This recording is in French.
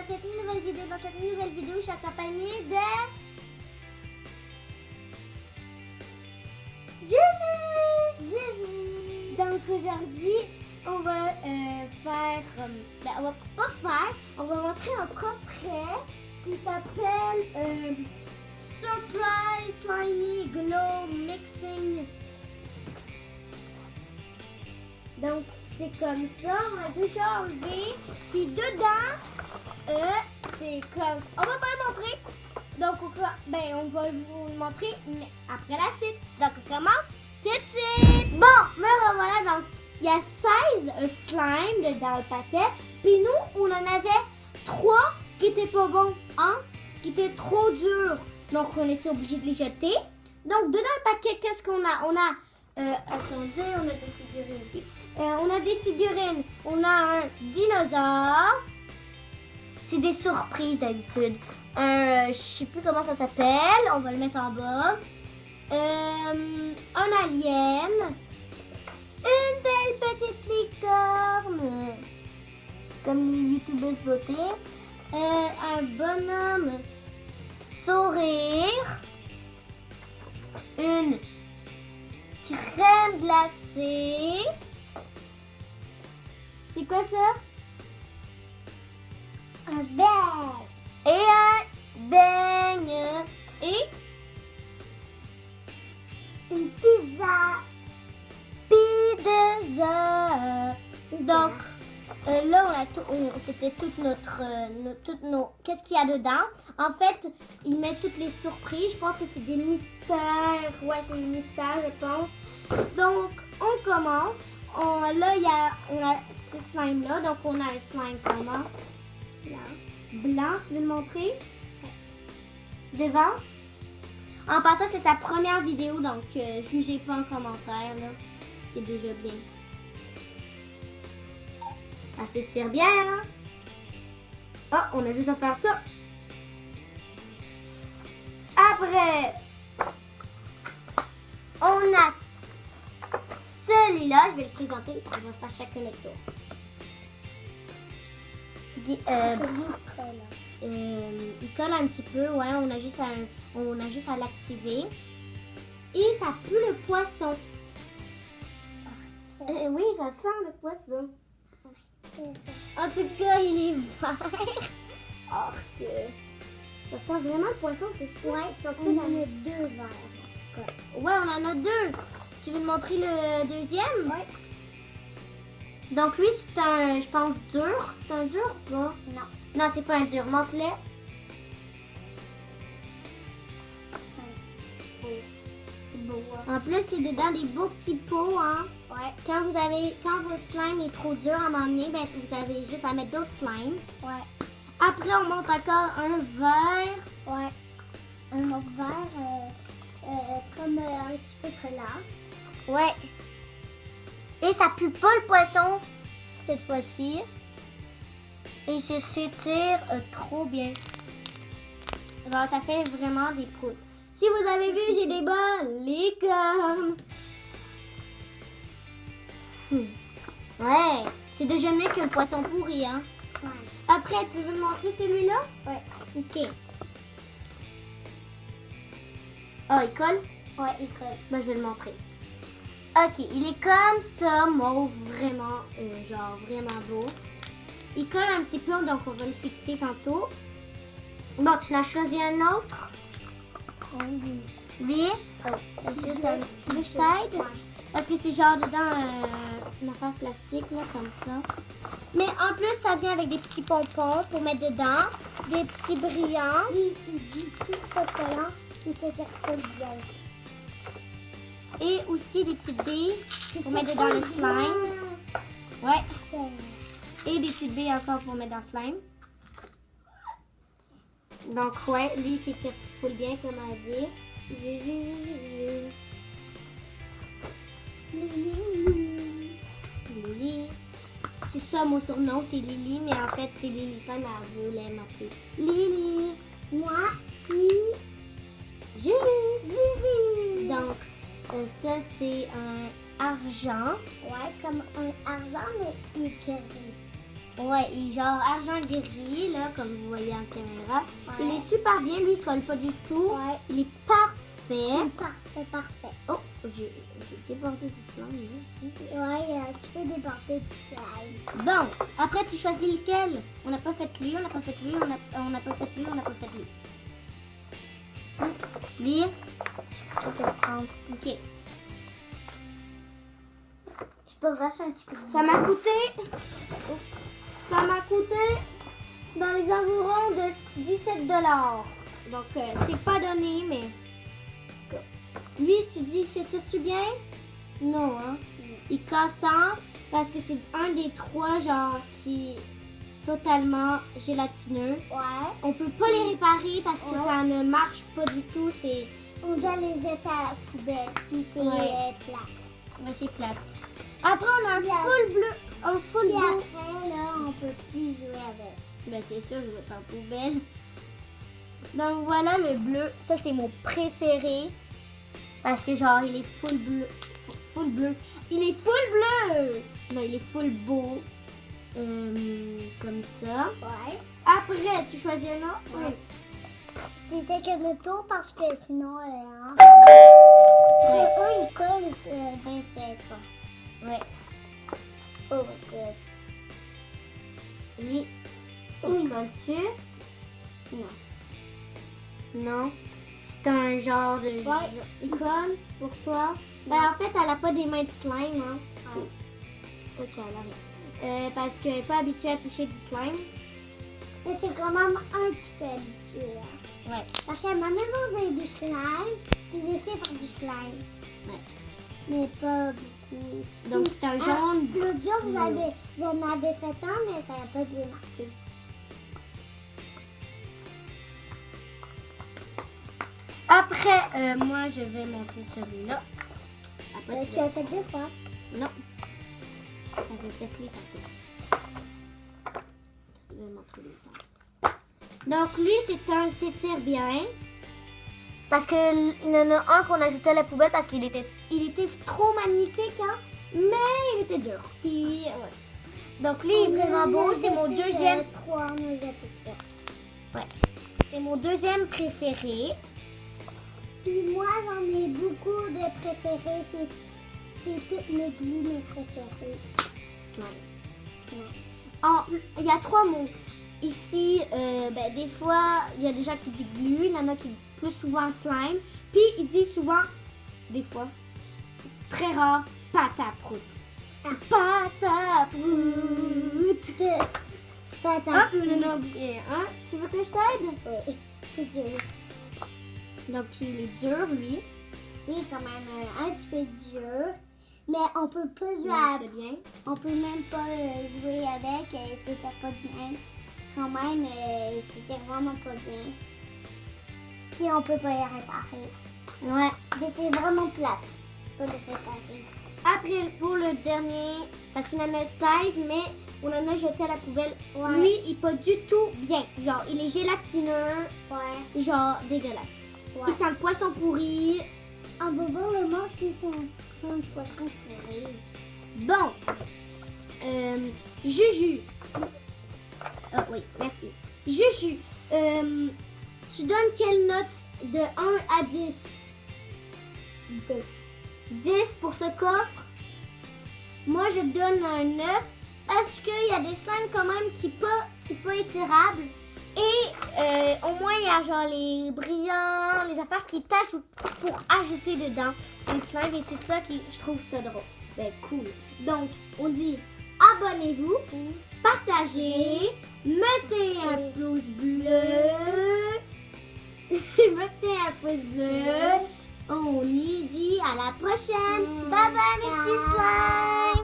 cette nouvelle vidéo. Dans cette nouvelle vidéo, je suis accompagnée de Juju. Donc aujourd'hui, on va on va montrer un coffret qui s'appelle Surprise Slimy Glow Mixing. Donc c'est comme ça, on a déjà enlevé. Puis dedans, c'est comme... On va pas le montrer. Donc on va vous le montrer mais après la suite. Donc on commence tout de suite. Bon, me revoilà. Donc il y a 16 slimes dans le paquet. Puis nous, on en avait 3 qui étaient pas bons, hein? Qui étaient trop durs. Donc on était obligé de les jeter. Donc dedans le paquet, qu'est-ce qu'on a? On a... attendez, on a des figurines ici. On a des figurines. On a un dinosaure. C'est des surprises d'habitude. Je sais plus comment ça s'appelle. On va le mettre en bas. Un alien. Une belle petite licorne. Comme les youtubeuses beauté. Un bonhomme sourire. Une crème glacée. C'est quoi ça? Un beigne. Et un beigne. Et une pizza. Pizza. Donc, là, on a tout, c'était toute qu'est-ce qu'il y a dedans? En fait, ils mettent toutes les surprises. Je pense que c'est des mystères. Ouais, c'est des mystères, je pense. Donc, on commence. Là, on a ce slime-là. Donc, on a un slime comment? Blanc. Tu veux le montrer? Devant. En passant, c'est sa première vidéo. Donc, jugez pas en commentaire. Là. C'est déjà bien. Ça s'étire bien, hein? Oh, on a juste à faire ça. Après, on a celui-là. Je vais le présenter parce qu'on va faire chacun notre tour. Il colle un petit peu, ouais, on a juste à l'activer. Et ça pue le poisson. Oui, ça sent le poisson. En tout cas, il est vert. Oh, ça sent vraiment le poisson, c'est sûr. Ouais, on en a 2 verts, en tout cas. Ouais, on en a 2. Tu veux me montrer le deuxième? Ouais. Donc lui, c'est un, je pense, dur. C'est un dur ou pas? Non. Non, c'est pas un dur. Montre-le. En plus, c'est dedans des beaux petits pots, hein? Ouais. Quand vos slime est trop dur à m'emmener, ben vous avez juste à mettre d'autres slimes. Ouais. Après, on monte encore un verre. Ouais. Un autre verre, comme un petit peu prélat. Ouais. Et ça pue pas le poisson cette fois-ci. Et ça s'étire trop bien. Alors, ça fait vraiment des proutes. Si vous avez vu, j'ai des bonnes licornes. Ouais, c'est déjà mieux que le poisson pourri, hein? Ouais. Après, tu veux me montrer celui-là? Ouais. Ok. Oh, il colle? Ouais, il colle. Ben, je vais le montrer. Ok, il est comme ça, mauve, vraiment, genre vraiment beau. Il colle un petit peu, donc on va le fixer tantôt. Bon, tu en as choisi un autre? Lui? C'est juste un petit peu t'aide. Parce que c'est genre dedans une affaire plastique, là, comme ça. Mais en plus, ça vient avec des petits pompons pour mettre dedans. Des petits brillants. Des petits collants. Et ça personne bien. Et aussi des petites billes pour mettre dedans le slime. Ouais. Et des petites billes encore pour mettre dans le slime. Donc, ouais, lui, il s'étire full bien, comme on a dit. Lily. C'est ça mon surnom, c'est Lily, mais en fait, c'est Lily Slime, elle voulait m'appeler Lily. Moi, c'est Juju. Donc, ça, c'est un argent. Ouais, comme un argent, mais éclairé. Ouais, et genre argent gris, là, comme vous voyez en caméra. Ouais. Il est super bien, lui, il colle pas du tout. Ouais. Il est parfait. Parfait, parfait. Oh, j'ai débordé du slime ici. Ouais, tu peux déporter du slime. Bon, après tu choisis lequel. On n'a pas fait lui, on n'a pas fait lui, on n'a pas fait lui, on n'a pas fait lui. Lui, Je peux le prendre. ok. Je peux brasser un petit peu. Ça m'a coûté dans les environs de 17 $. Donc, c'est pas donné, mais... Lui, tu dis, c'est-tu bien? Non, hein? Il est cassant parce que c'est un des trois, genre, qui est totalement gélatineux. Ouais. On peut pas les réparer parce que Ouais. ça ne marche pas du tout. C'est On doit les jeter à la poubelle. Puis c'est Ouais. plat. ouais, c'est plate. Après, on a un Puis full bleu. Un full Puis bleu. après, là, on peut plus jouer avec. Ben, c'est sûr, je vais pas en poubelle. Donc, voilà le bleu. Ça, c'est mon préféré. Parce que, genre, il est full bleu. Full bleu. Il est full bleu. Non, il est full beau. Comme ça. Ouais. Après, tu choisis un autre? Ouais. C'est ça que le tour parce que sinon, hein. Eux, ils collent bien fait, quoi. Ouais. Oh my god. Lui, il colle-tu? Non. Non. C'est un genre de... Ouais. Il colle pour toi? Ben, en fait, elle a pas des mains de slime, hein. Ouais. Ok, alors. Parce qu'elle n'est pas habituée à toucher du slime. Mais c'est quand même un petit peu habitué, là. Ouais. Parce qu'à ma maison, j'ai du slime. Puis j'essaie de faire du slime. Ouais. Mais pas beaucoup. Donc, c'est un jaune. L'autre jour, vous en avez fait un, mais ça n'a pas bien marché. Après, moi, je vais montrer celui-là. Après, tu Tu as fait 2 fois. Non. Ça fait peut-être lui tantôt. Je vais montrer lui tantôt. Donc, lui, s'étire bien. Parce qu'il y en a un qu'on a ajouté à la poubelle parce qu'il était trop magnifique, hein. Mais il était dur. Puis, ouais. Donc, lui, il est vraiment beau. C'est mon deuxième. 3, on les a fait 3. Ouais. C'est mon deuxième préféré. Puis moi, j'en ai beaucoup de préférés. C'est toutes mes glues, mes préférés. Slime. Ouais. Il y a 3 mots. Ici, ben, des fois, il y a des gens qui disent glu, il y en a qui disent plus souvent slime. Puis, ils disent souvent, des fois, c'est très rare, pâte à prout. Pâte à prout. Pas Ah, puis on en a oublié un. Tu veux que je t'aide? Oui. Donc, il est dur, lui. Oui, quand même un petit peu dur. Mais on peut pas jouer Il avec. fait bien. On peut même pas jouer avec. C'était pas bien. Quand même, c'était vraiment pas bien. Puis on peut pas les réparer. Ouais. Mais c'est vraiment plate. Pas les réparer. Après, pour le dernier, parce qu'il en a 16, mais on en a jeté à la poubelle. Ouais. Lui, il est pas du tout bien. Genre, il est gélatineux, Ouais. genre dégueulasse. Ouais. Il sent le poisson pourri. On va voir le mot qui sont un poisson pourri. Bon. Juju. Ah oui, merci. Juju, tu donnes quelle note de 1 à 10? 10 pour ce coffre. Moi, je donne un 9 parce qu'il y a des slimes quand même qui pas étirables. Et au moins, il y a genre les brillants, les affaires qui t'ajoutent pour ajouter dedans les slimes. Et c'est ça qui, je trouve ça drôle. Ben, cool. Donc, on dit abonnez-vous, partagez, mettez un pouce bleu. Mettez un pouce bleu. On lui dit à la prochaine. Bye bye mes petits slimes.